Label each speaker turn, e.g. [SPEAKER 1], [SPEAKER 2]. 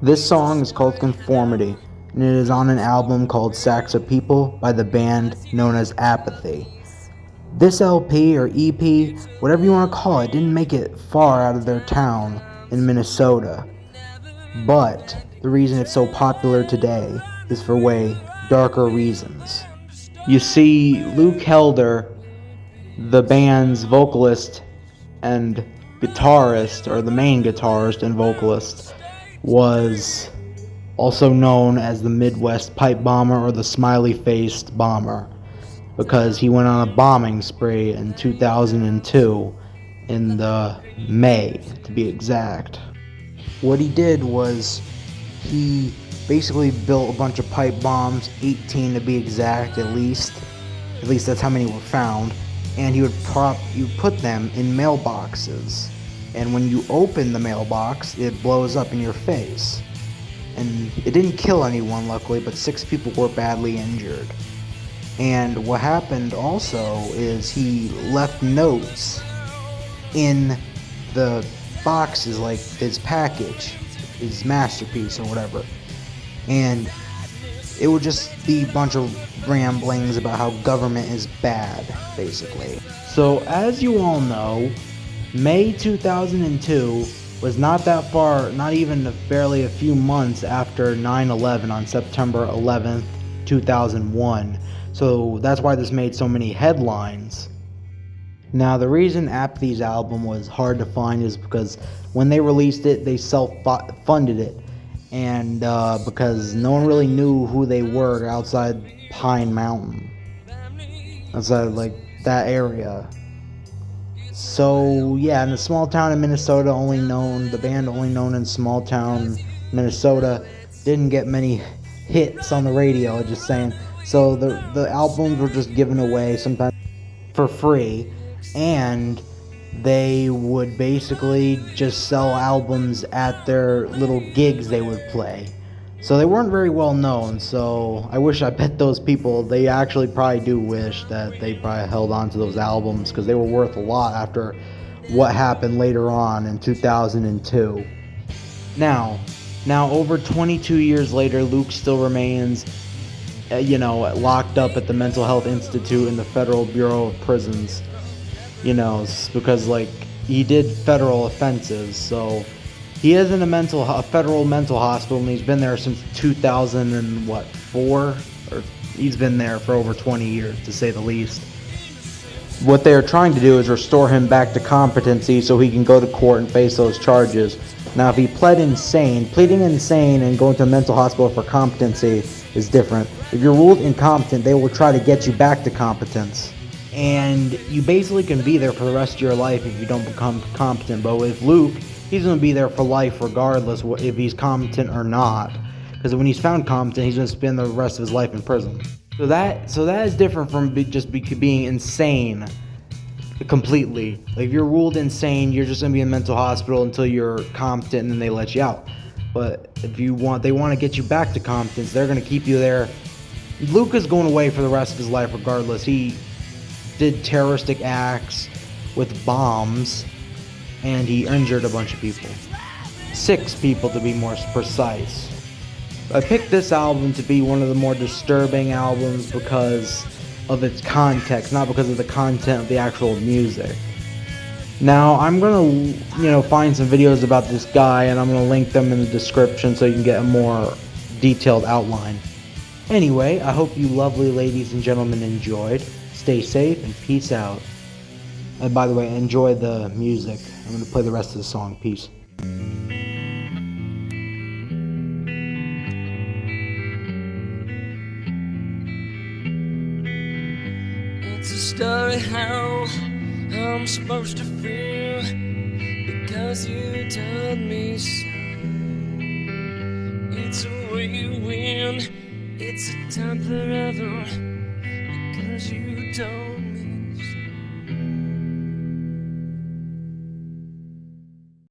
[SPEAKER 1] This song is called Conformity, and it is on an album called Sacks of People by the band known as Apathy. This LP or EP, whatever you want to call it, didn't make it far out of their town in Minnesota. But the reason it's so popular today is for way darker reasons. You see, Luke Helder, the band's vocalist and guitarist, or the main guitarist and vocalist, was also known as the Midwest Pipe Bomber or the Smiley-Faced Bomber, because he went on a bombing spree in 2002 in the May, to be exact. What he did was he basically built a bunch of pipe bombs, 18 to be exact, at least that's how many were found, and you put them in mailboxes, and when you open the mailbox, it blows up in your face. And it didn't kill anyone, luckily, but 6 people were badly injured. And what happened also is he left notes in the boxes, like his package, his masterpiece or whatever. And it would just be a bunch of ramblings about how government is bad, basically. So, as you all know, May 2002 was not that far, not even barely a few months after 9/11 on September 11th, 2001. So that's why this made so many headlines. Now, the reason Apathy's album was hard to find is because when they released it, they self-funded it. And because no one really knew who they were outside Pine Mountain. Outside, like, that area. So, yeah, in a small town in Minnesota, the band only known in small town Minnesota, didn't get many hits on the radio, just saying. So the albums were just given away sometimes for free, and they would basically just sell albums at their little gigs they would play. So they weren't very well known, so I bet those people, they actually probably do wish that they probably held on to those albums, because they were worth a lot after what happened later on in 2002. Now, over 22 years later, Luke still remains, locked up at the Mental Health Institute in the Federal Bureau of Prisons, because, like, he did federal offenses, so he is in a federal mental hospital, and he's been there since 2004, or he's been there for over 20 years, to say the least. What they are trying to do is restore him back to competency so he can go to court and face those charges. Now, if he pleading insane and going to a mental hospital for competency is different. If you're ruled incompetent, they will try to get you back to competence. And you basically can be there for the rest of your life if you don't become competent. But with Luke, he's going to be there for life regardless if he's competent or not. Because when he's found competent, he's going to spend the rest of his life in prison. So that is different from being insane completely. Like, if you're ruled insane, you're just going to be in a mental hospital until you're competent, and then they let you out. But if they want to get you back to competence, they're going to keep you there. Luke is going away for the rest of his life regardless. He did terroristic acts with bombs, and he injured a bunch of people. 6 people, to be more precise. I picked this album to be one of the more disturbing albums because of its context, not because of the content of the actual music. Now, I'm going to, find some videos about this guy, and I'm going to link them in the description so you can get a more detailed outline. Anyway, I hope you lovely ladies and gentlemen enjoyed. Stay safe and peace out. And by the way, enjoy the music. I'm going to play the rest of the song. Peace.
[SPEAKER 2] It's a story how I'm supposed to feel because you told me so. It's a way you win, it's a time forever because you told